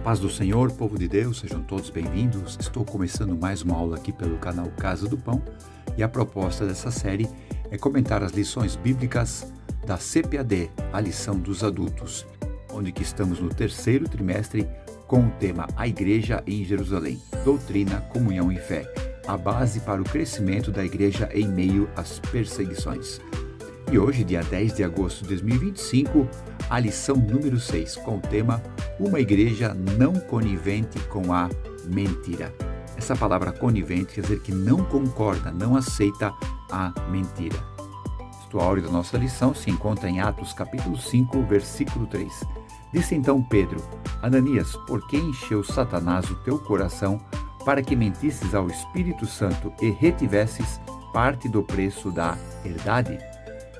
Paz do Senhor, povo de Deus, sejam todos bem-vindos. Estou começando mais uma aula aqui pelo canal Casa do Pão e a proposta dessa série é comentar as lições bíblicas da CPAD, a lição dos adultos, onde que estamos no terceiro trimestre com o tema A Igreja em Jerusalém, Doutrina, Comunhão e Fé, a base para o crescimento da igreja em meio às perseguições. E hoje, dia 10 de agosto de 2025, a lição número 6, com o tema Uma Igreja Não Conivente com a Mentira. Essa palavra conivente quer dizer que não concorda, não aceita a mentira. O áudio da nossa lição se encontra em Atos capítulo 5, versículo 3. Disse então Pedro: Ananias, por que encheu Satanás o teu coração para que mentisses ao Espírito Santo e retivesses parte do preço da herdade?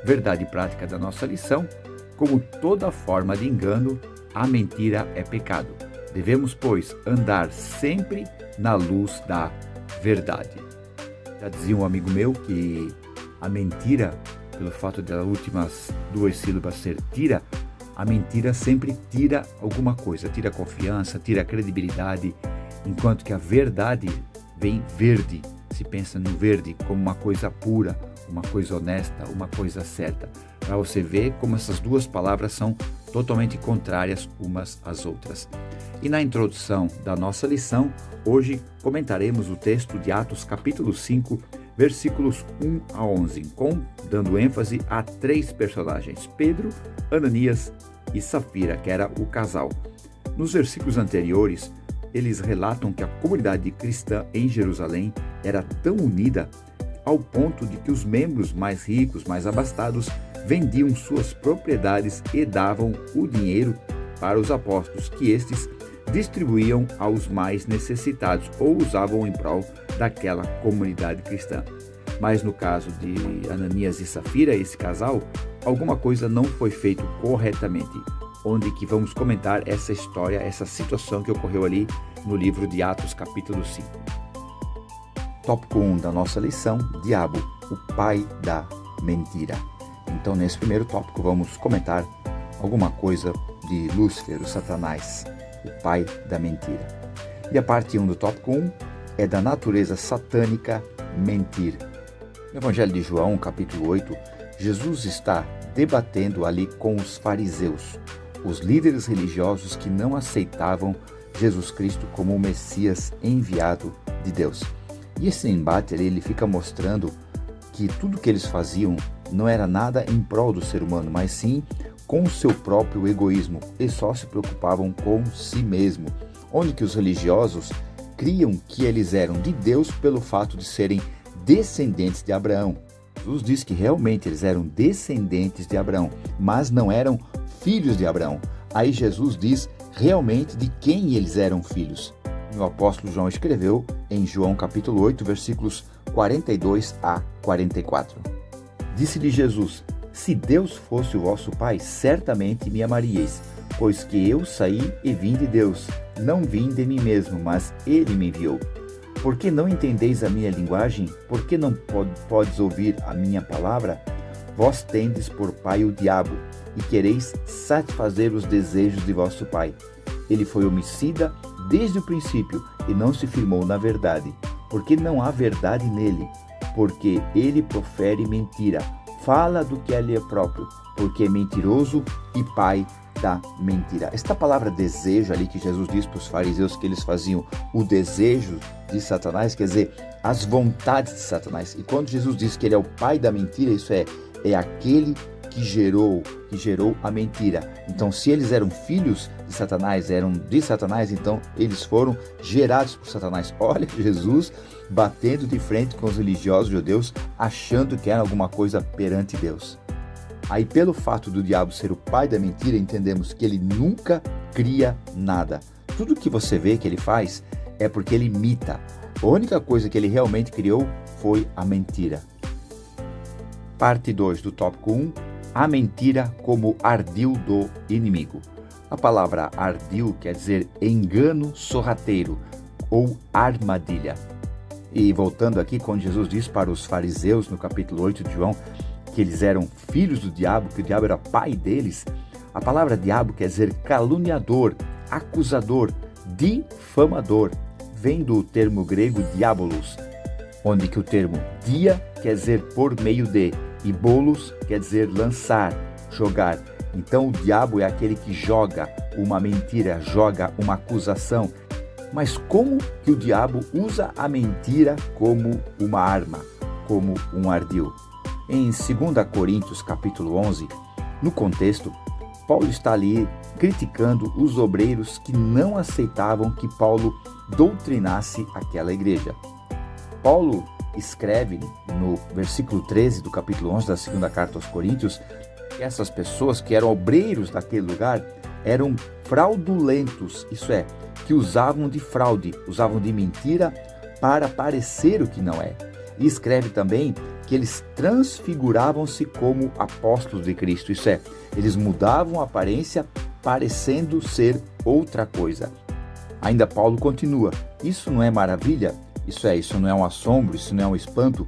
Verdade prática da nossa lição: como toda forma de engano, a mentira é pecado. Devemos, pois, andar sempre na luz da verdade. Já dizia um amigo meu que a mentira, pelo fato das últimas duas sílabas ser tira, a mentira sempre tira alguma coisa, tira a confiança, tira a credibilidade, enquanto que a verdade vem verde. Se pensa no verde como uma coisa pura, uma coisa honesta, uma coisa certa. Para você ver como essas duas palavras são totalmente contrárias umas às outras. E na introdução da nossa lição, hoje comentaremos o texto de Atos capítulo 5, versículos 1 a 11, dando ênfase a três personagens: Pedro, Ananias e Safira, que era o casal. Nos versículos anteriores, eles relatam que a comunidade cristã em Jerusalém era tão unida ao ponto de que os membros mais ricos, mais abastados, vendiam suas propriedades e davam o dinheiro para os apóstolos, que estes distribuíam aos mais necessitados ou usavam em prol daquela comunidade cristã. Mas no caso de Ananias e Safira, esse casal, alguma coisa não foi feita corretamente, onde que vamos comentar essa história, essa situação que ocorreu ali no livro de Atos, capítulo 5. Tópico 1 da nossa lição: Diabo, o pai da mentira. Então, nesse primeiro tópico, vamos comentar alguma coisa de Lúcifer, o Satanás, o pai da mentira. E a parte 1 do tópico 1 é da natureza satânica mentir. No Evangelho de João, capítulo 8, Jesus está debatendo ali com os fariseus, os líderes religiosos que não aceitavam Jesus Cristo como o Messias enviado de Deus. E esse embate ali, ele fica mostrando que tudo que eles faziam não era nada em prol do ser humano, mas sim com o seu próprio egoísmo, e só se preocupavam com si mesmo, onde que os religiosos criam que eles eram de Deus pelo fato de serem descendentes de Abraão. Jesus diz que realmente eles eram descendentes de Abraão, mas não eram filhos de Abraão. Aí Jesus diz realmente de quem eles eram filhos. O apóstolo João escreveu em João capítulo 8, versículos 42 a 44. Disse-lhe Jesus: se Deus fosse o vosso Pai, certamente me amaríeis, pois que eu saí e vim de Deus, não vim de mim mesmo, mas Ele me enviou. Por que não entendeis a minha linguagem? Por que não podes ouvir a minha palavra? Vós tendes por pai o diabo, e quereis satisfazer os desejos de vosso pai. Ele foi homicida desde o princípio e não se firmou na verdade, porque não há verdade nele, porque ele profere mentira, fala do que é lhe próprio, porque é mentiroso e pai da mentira. Esta palavra desejo ali que Jesus diz para os fariseus que eles faziam o desejo de Satanás, quer dizer, as vontades de Satanás. E quando Jesus diz que ele é o pai da mentira, isso é aquele que gerou a mentira. Então, se eles eram filhos de Satanás, eram de Satanás, então eles foram gerados por Satanás. Olha Jesus batendo de frente com os religiosos judeus, achando que era alguma coisa perante Deus. Aí, pelo fato do diabo ser o pai da mentira, entendemos que ele nunca cria nada. Tudo que você vê que ele faz é porque ele imita. A única coisa que ele realmente criou foi a mentira. Parte 2 do tópico 1, a mentira como ardil do inimigo. A palavra ardil quer dizer engano sorrateiro ou armadilha. E voltando aqui, quando Jesus diz para os fariseus no capítulo 8 de João que eles eram filhos do diabo, que o diabo era pai deles, a palavra diabo quer dizer caluniador, acusador, difamador. Vem do termo grego diabolos, onde que o termo dia quer dizer por meio de e bolos quer dizer lançar, jogar. Então o diabo é aquele que joga uma mentira, joga uma acusação. Mas como que o diabo usa a mentira como uma arma, como um ardil? Em 2 Coríntios capítulo 11, no contexto, Paulo está ali criticando os obreiros que não aceitavam que Paulo doutrinasse aquela igreja. Paulo escreve no versículo 13 do capítulo 11 da segunda carta aos Coríntios que essas pessoas que eram obreiros daquele lugar eram fraudulentos, isso é, que usavam de fraude, usavam de mentira para parecer o que não é. E escreve também que eles transfiguravam-se como apóstolos de Cristo, isso é, eles mudavam a aparência parecendo ser outra coisa. Ainda Paulo continua, isso não é maravilha? Isso não é um assombro, isso não é um espanto,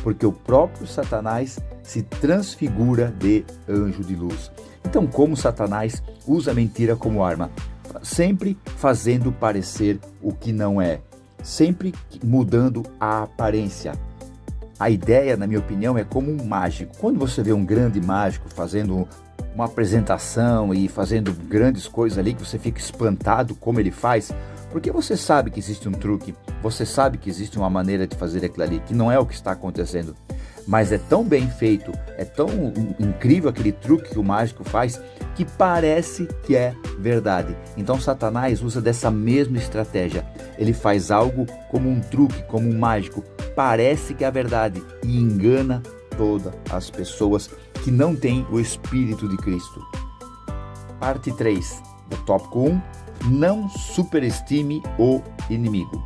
porque o próprio Satanás se transfigura de anjo de luz. Então, como Satanás usa a mentira como arma? Sempre fazendo parecer o que não é, sempre mudando a aparência. A ideia, na minha opinião, é como um mágico. Quando você vê um grande mágico fazendo uma apresentação e fazendo grandes coisas ali, que você fica espantado como ele faz, porque você sabe que existe um truque, você sabe que existe uma maneira de fazer aquilo ali, que não é o que está acontecendo. Mas é tão bem feito, é tão incrível aquele truque que o mágico faz, que parece que é verdade. Então Satanás usa dessa mesma estratégia. Ele faz algo como um truque, como um mágico, parece que é verdade e engana todas as pessoas que não têm o Espírito de Cristo. Parte 3 do tópico 1. Não superestime o inimigo.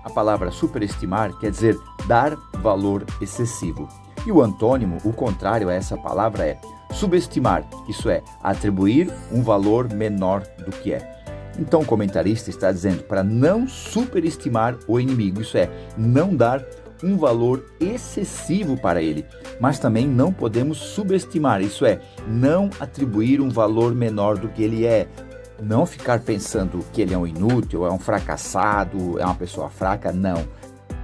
A palavra superestimar quer dizer dar valor excessivo. E o antônimo, o contrário a essa palavra é subestimar, isso é, atribuir um valor menor do que é. Então o comentarista está dizendo para não superestimar o inimigo, isso é, não dar um valor excessivo para ele, mas também não podemos subestimar, isso é, não atribuir um valor menor do que ele é. Não ficar pensando que ele é um inútil, é um fracassado, é uma pessoa fraca, não.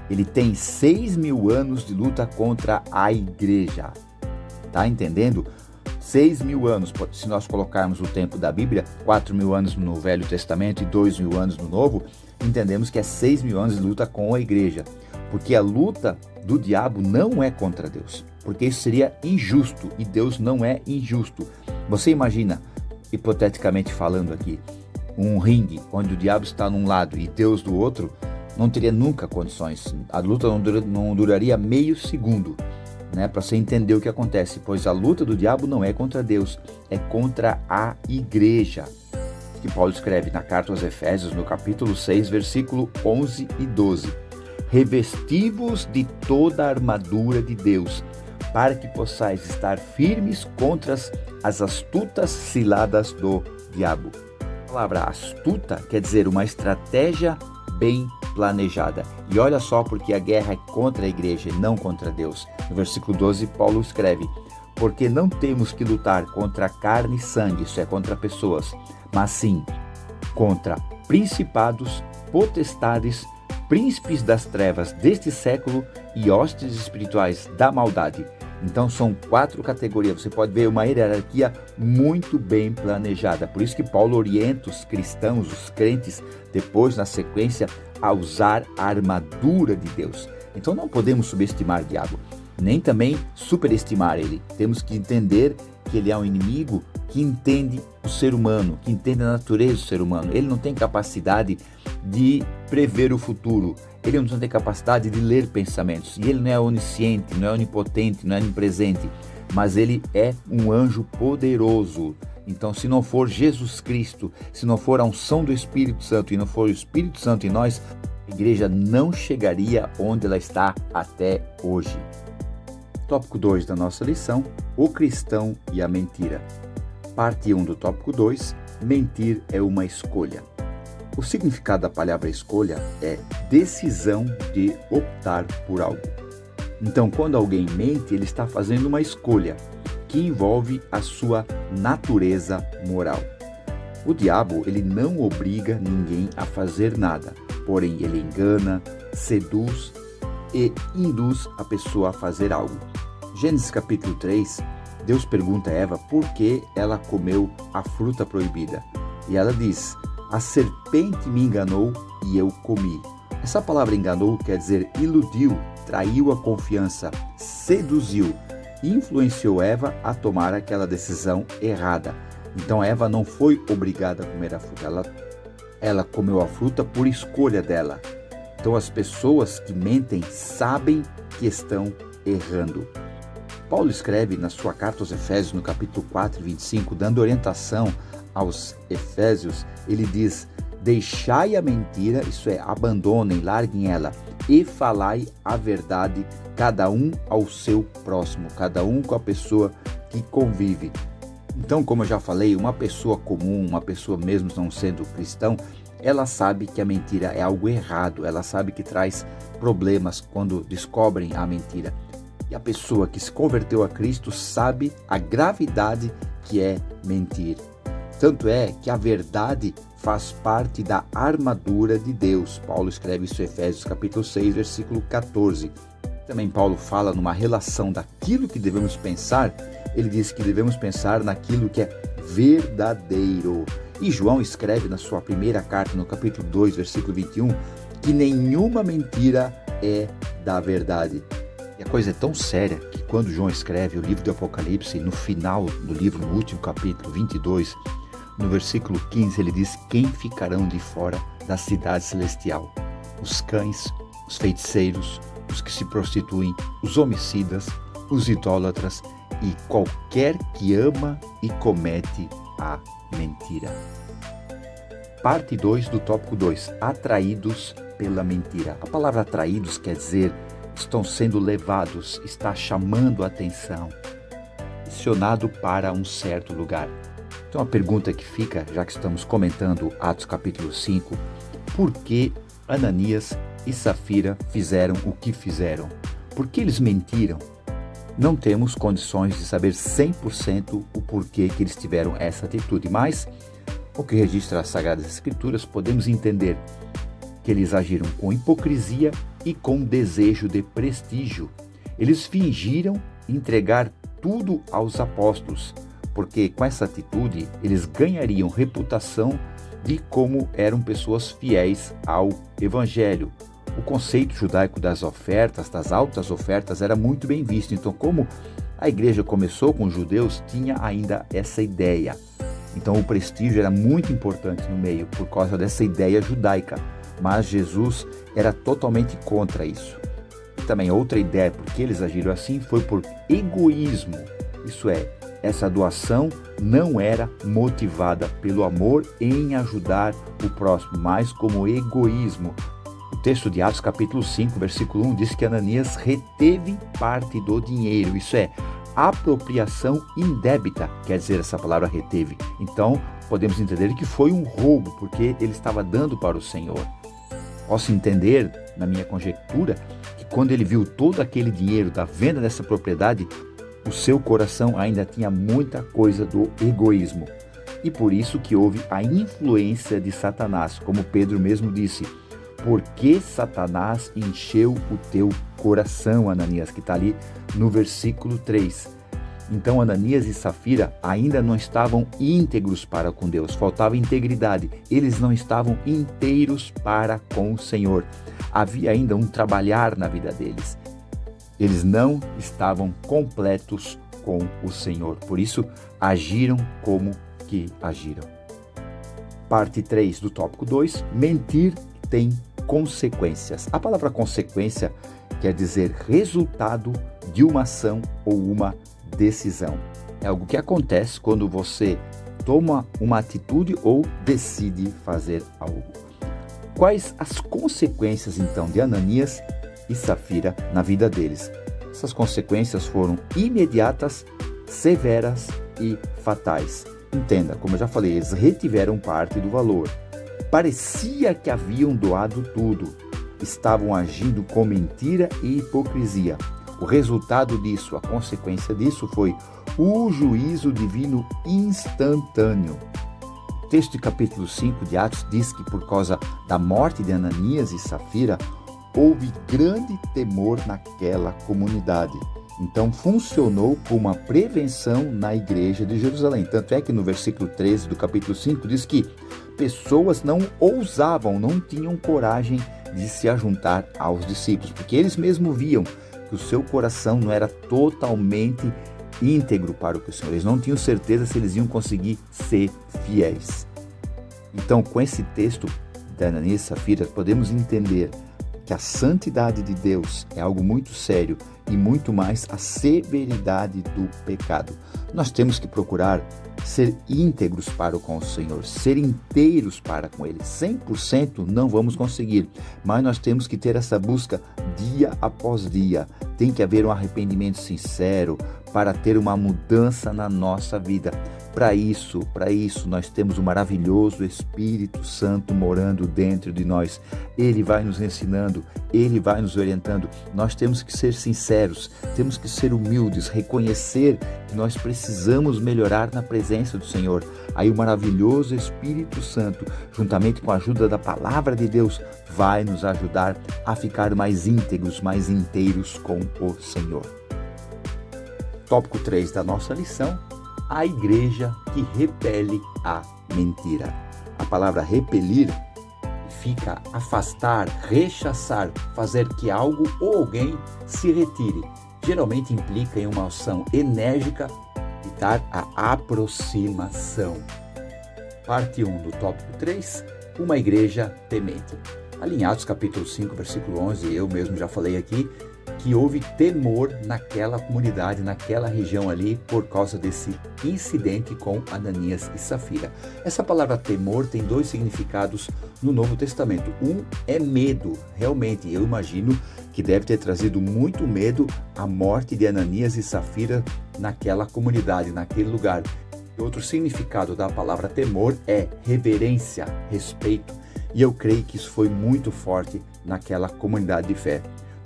Ele tem 6.000 anos de luta contra a igreja. Tá entendendo? 6.000 anos, se nós colocarmos o tempo da Bíblia, 4.000 anos no Velho Testamento e 2.000 anos no Novo, entendemos que é 6.000 anos de luta com a igreja. Porque a luta do diabo não é contra Deus, porque isso seria injusto e Deus não é injusto. Você imagina, hipoteticamente falando aqui, um ringue onde o diabo está num lado e Deus do outro, não teria nunca condições. A luta não duraria meio segundo, né, para você entender o que acontece, pois a luta do diabo não é contra Deus, é contra a igreja. Que Paulo escreve na carta aos Efésios, no capítulo 6, versículo 11 e 12. Revesti-vos de toda a armadura de Deus, para que possais estar firmes contra as astutas ciladas do diabo. A palavra astuta quer dizer uma estratégia bem planejada. E olha só porque a guerra é contra a igreja e não contra Deus. No versículo 12, Paulo escreve, porque não temos que lutar contra carne e sangue, isso é, contra pessoas, mas sim contra principados, potestades, príncipes das trevas deste século e hostes espirituais da maldade. Então são 4 categorias, você pode ver uma hierarquia muito bem planejada. Por isso que Paulo orienta os cristãos, os crentes, depois na sequência, a usar a armadura de Deus. Então não podemos subestimar o diabo, nem também superestimar ele. Temos que entender que ele é um inimigo que entende o ser humano, que entende a natureza do ser humano. Ele não tem capacidade de prever o futuro. Ele não tem capacidade de ler pensamentos. E ele não é onisciente, não é onipotente, não é onipresente. Mas ele é um anjo poderoso. Então, se não for Jesus Cristo, se não for a unção do Espírito Santo e não for o Espírito Santo em nós, a igreja não chegaria onde ela está até hoje. Tópico 2 da nossa lição, o cristão e a mentira. Parte 1 do tópico 2, mentir é uma escolha. O significado da palavra escolha é decisão de optar por algo. Então, quando alguém mente, ele está fazendo uma escolha que envolve a sua natureza moral. O diabo, ele não obriga ninguém a fazer nada, porém ele engana, seduz e induz a pessoa a fazer algo. Gênesis capítulo 3, Deus pergunta a Eva por que ela comeu a fruta proibida. E ela diz: a serpente me enganou e eu comi. Essa palavra enganou quer dizer iludiu, traiu a confiança, seduziu, influenciou Eva a tomar aquela decisão errada. Então Eva não foi obrigada a comer a fruta, ela comeu a fruta por escolha dela. Então as pessoas que mentem sabem que estão errando. Paulo escreve na sua carta aos Efésios, no capítulo 4, 25, dando orientação aos Efésios, ele diz: deixai a mentira, isso é, abandonem, larguem ela, e falai a verdade, cada um ao seu próximo, cada um com a pessoa que convive. Então, como eu já falei, uma pessoa comum, uma pessoa mesmo não sendo cristão, ela sabe que a mentira é algo errado, ela sabe que traz problemas quando descobrem a mentira. E a pessoa que se converteu a Cristo sabe a gravidade que é mentir. Tanto é que a verdade faz parte da armadura de Deus. Paulo escreve isso em Efésios capítulo 6, versículo 14. Também Paulo fala numa relação daquilo que devemos pensar. Ele diz que devemos pensar naquilo que é verdadeiro. E João escreve na sua primeira carta, no capítulo 2, versículo 21, que nenhuma mentira é da verdade. E a coisa é tão séria que quando João escreve o livro do Apocalipse, no final do livro, no último capítulo 22, no versículo 15, ele diz: quem ficarão de fora da cidade celestial? Os cães, os feiticeiros, os que se prostituem, os homicidas, os idólatras e qualquer que ama e comete a mentira. Parte 2 do tópico 2, atraídos pela mentira. A palavra atraídos quer dizer estão sendo levados, está chamando a atenção, direcionado para um certo lugar. Então a pergunta que fica, já que estamos comentando Atos capítulo 5, por que Ananias e Safira fizeram o que fizeram? Por que eles mentiram? Não temos condições de saber 100% o porquê que eles tiveram essa atitude, mas o que registra as Sagradas Escrituras, podemos entender que eles agiram com hipocrisia e com desejo de prestígio. Eles fingiram entregar tudo aos apóstolos, porque com essa atitude eles ganhariam reputação de como eram pessoas fiéis ao Evangelho. O conceito judaico das ofertas, das altas ofertas, era muito bem visto. Então, como a igreja começou com os judeus, tinha ainda essa ideia. Então, o prestígio era muito importante no meio, por causa dessa ideia judaica. Mas Jesus era totalmente contra isso. E também outra ideia, porque eles agiram assim, foi por egoísmo. Isso é, essa doação não era motivada pelo amor em ajudar o próximo, mas como egoísmo. O texto de Atos capítulo 5, versículo 1 diz que Ananias reteve parte do dinheiro, isso é, apropriação indébita, quer dizer essa palavra reteve. Então, podemos entender que foi um roubo, porque ele estava dando para o Senhor. Posso entender, na minha conjectura, que quando ele viu todo aquele dinheiro da venda dessa propriedade, o seu coração ainda tinha muita coisa do egoísmo. E por isso que houve a influência de Satanás, como Pedro mesmo disse. Porque Satanás encheu o teu coração, Ananias, que está ali no versículo 3. Então Ananias e Safira ainda não estavam íntegros para com Deus, faltava integridade, eles não estavam inteiros para com o Senhor. Havia ainda um trabalhar na vida deles. Eles não estavam completos com o Senhor, por isso agiram como que agiram. Parte 3 do tópico 2, mentir tem consequências. A palavra consequência quer dizer resultado de uma ação ou uma decisão. É algo que acontece quando você toma uma atitude ou decide fazer algo. Quais as consequências então de Ananias e Safira na vida deles? Essas consequências foram imediatas, severas e fatais. Entenda, como eu já falei, eles retiveram parte do valor. Parecia que haviam doado tudo. Estavam agindo com mentira e hipocrisia. O resultado disso, a consequência disso foi o juízo divino instantâneo. O texto de capítulo 5 de Atos diz que por causa da morte de Ananias e Safira, houve grande temor naquela comunidade. Então funcionou como uma prevenção na igreja de Jerusalém. Tanto é que no versículo 13 do capítulo 5 diz que pessoas não ousavam, não tinham coragem de se ajuntar aos discípulos, porque eles mesmos viam que o seu coração não era totalmente íntegro para o Senhor. Eles não tinham certeza se eles iam conseguir ser fiéis. Então, com esse texto da Ananias e Safira, podemos entender que a santidade de Deus é algo muito sério e muito mais a severidade do pecado. Nós temos que procurar ser íntegros para com o Senhor, ser inteiros para com Ele. 100% não vamos conseguir, mas nós temos que ter essa busca dia após dia. Tem que haver um arrependimento sincero para ter uma mudança na nossa vida. Para isso, nós temos o maravilhoso Espírito Santo morando dentro de nós. Ele vai nos ensinando, Ele vai nos orientando. Nós temos que ser sinceros, temos que ser humildes, reconhecer que nós precisamos melhorar na presença do Senhor. Aí o maravilhoso Espírito Santo, juntamente com a ajuda da Palavra de Deus, vai nos ajudar a ficar mais íntegros, mais inteiros com o Senhor. Tópico 3 da nossa lição: a igreja que repele a mentira. A palavra repelir significa afastar, rechaçar, fazer que algo ou alguém se retire. Geralmente implica em uma ação enérgica, evitar a aproximação. Parte 1 do tópico 3, uma igreja temente. Ali em Atos capítulo 5, versículo 11, eu mesmo já falei aqui, que houve temor naquela comunidade, naquela região ali, por causa desse incidente com Ananias e Safira. Essa palavra temor tem dois significados no Novo Testamento. Um é medo, realmente, eu imagino que deve ter trazido muito medo a morte de Ananias e Safira naquela comunidade, naquele lugar. Outro significado da palavra temor é reverência, respeito, e eu creio que isso foi muito forte naquela comunidade de fé.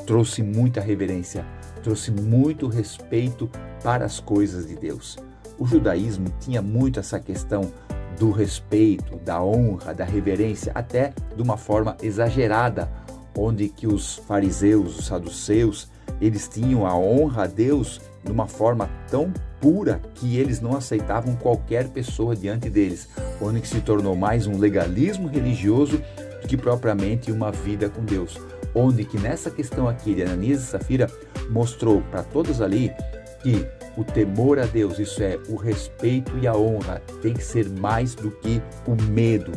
Trouxe muita reverência, trouxe muito respeito para as coisas de Deus. O judaísmo tinha muito essa questão do respeito, da honra, da reverência, até de uma forma exagerada, onde que os fariseus, os saduceus, eles tinham a honra a Deus de uma forma tão pura que eles não aceitavam qualquer pessoa diante deles, onde que se tornou mais um legalismo religioso do que propriamente uma vida com Deus. Onde que nessa questão aqui de Ananias e Safira mostrou para todos ali que o temor a Deus, isso é o respeito e a honra, tem que ser mais do que o medo.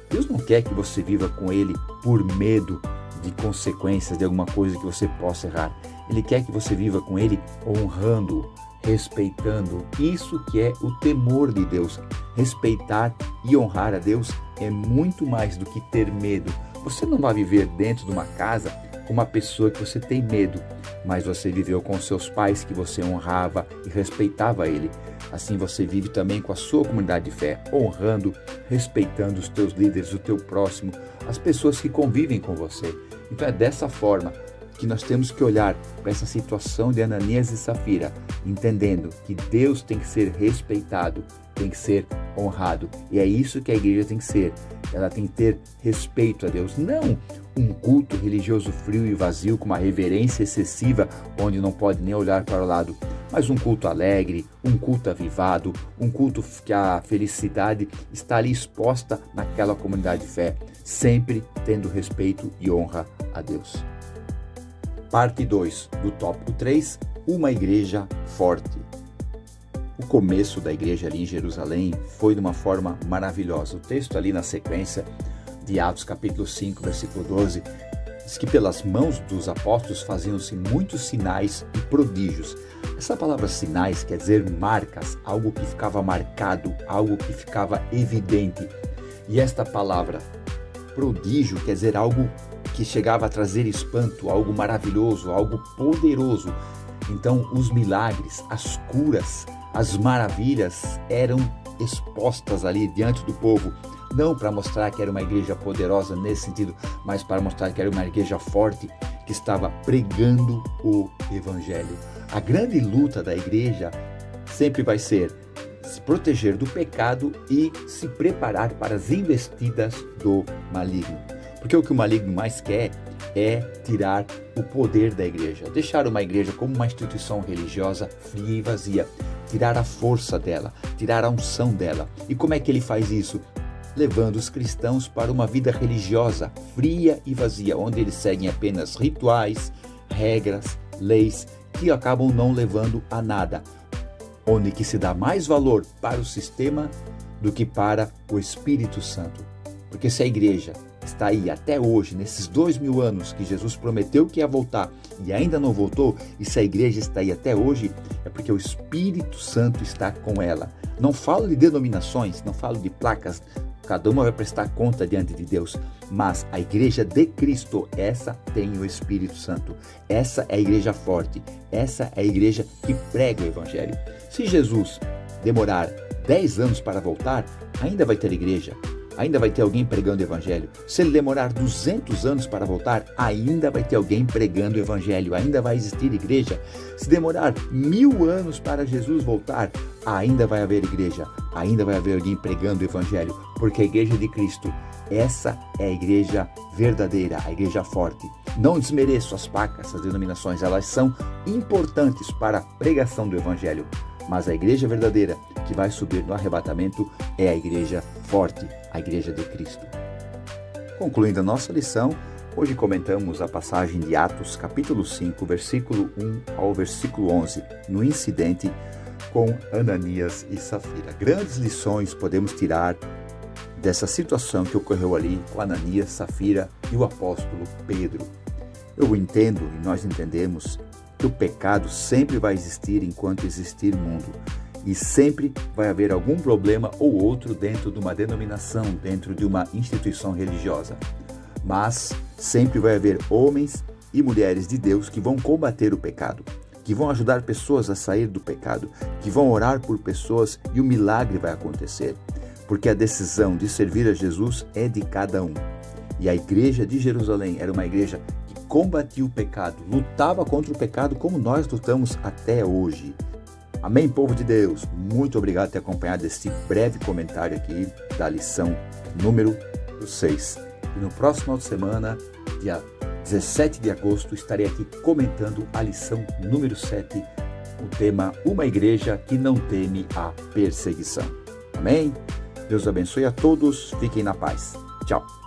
Deus não quer que você viva com Ele por medo de consequências de alguma coisa que você possa errar. Ele quer que você viva com Ele honrando, respeitando. Isso que é o temor de Deus. Respeitar e honrar a Deus é muito mais do que ter medo. Você não vai viver dentro de uma casa com uma pessoa que você tem medo, mas você viveu com seus pais que você honrava e respeitava ele. Assim você vive também com a sua comunidade de fé, honrando, respeitando os teus líderes, o teu próximo, as pessoas que convivem com você. Então é dessa forma que nós temos que olhar para essa situação de Ananias e Safira, entendendo que Deus tem que ser respeitado, tem que ser honrado. E é isso que a igreja tem que ser. Ela tem que ter respeito a Deus, não um culto religioso frio e vazio com uma reverência excessiva, onde não pode nem olhar para o lado, mas um culto alegre, um culto avivado, um culto que a felicidade está ali exposta naquela comunidade de fé, sempre tendo respeito e honra a Deus. Parte 2 do tópico 3, uma igreja forte. O começo da igreja ali em Jerusalém foi de uma forma maravilhosa. O texto ali na sequência de Atos capítulo 5, versículo 12, diz que pelas mãos dos apóstolos faziam-se muitos sinais e prodígios. Essa palavra sinais quer dizer marcas, algo que ficava marcado, algo que ficava evidente. E esta palavra prodígio quer dizer algo que chegava a trazer espanto, algo maravilhoso, algo poderoso. Então os milagres, as curas, as maravilhas eram expostas ali diante do povo, não para mostrar que era uma igreja poderosa nesse sentido, mas para mostrar que era uma igreja forte que estava pregando o evangelho. A grande luta da igreja sempre vai ser se proteger do pecado e se preparar para as investidas do maligno. Porque o que o maligno mais quer é tirar o poder da igreja, deixar uma igreja como uma instituição religiosa fria e vazia, tirar a força dela, tirar a unção dela. E como é que ele faz isso? Levando os cristãos para uma vida religiosa fria e vazia, onde eles seguem apenas rituais, regras, leis, que acabam não levando a nada, onde que se dá mais valor para o sistema do que para o Espírito Santo. Porque se a igreja está aí até hoje, nesses 2000 anos que Jesus prometeu que ia voltar e ainda não voltou, e se a igreja está aí até hoje, é porque o Espírito Santo está com ela. Não falo de denominações, não falo de placas, cada uma vai prestar conta diante de Deus, mas a igreja de Cristo, essa tem o Espírito Santo, essa é a igreja forte, essa é a igreja que prega o Evangelho. Se Jesus demorar 10 anos para voltar, ainda vai ter igreja, ainda vai ter alguém pregando o Evangelho. Se ele demorar 200 anos para voltar, ainda vai ter alguém pregando o Evangelho, ainda vai existir igreja. Se demorar 1000 anos para Jesus voltar, ainda vai haver igreja, ainda vai haver alguém pregando o Evangelho, porque a igreja de Cristo, essa é a igreja verdadeira, a igreja forte. Não desmereço as placas, as denominações, elas são importantes para a pregação do Evangelho, mas a igreja verdadeira que vai subir no arrebatamento é a igreja forte, a igreja de Cristo. Concluindo a nossa lição, hoje comentamos a passagem de Atos, capítulo 5, versículo 1 ao versículo 11, no incidente com Ananias e Safira. Grandes lições podemos tirar dessa situação que ocorreu ali com Ananias, Safira e o apóstolo Pedro. Eu entendo e nós entendemos que o pecado sempre vai existir enquanto existir mundo. E sempre vai haver algum problema ou outro dentro de uma denominação, dentro de uma instituição religiosa. Mas sempre vai haver homens e mulheres de Deus que vão combater o pecado, que vão ajudar pessoas a sair do pecado, que vão orar por pessoas e o milagre vai acontecer. Porque a decisão de servir a Jesus é de cada um. E a igreja de Jerusalém era uma igreja que combatia o pecado, lutava contra o pecado como nós lutamos até hoje. Amém, povo de Deus? Muito obrigado por ter acompanhado este breve comentário aqui da lição número 6. E no próximo final de semana, dia 17 de agosto, estarei aqui comentando a lição número 7, o tema Uma Igreja que não teme a perseguição. Amém? Deus abençoe a todos, fiquem na paz. Tchau.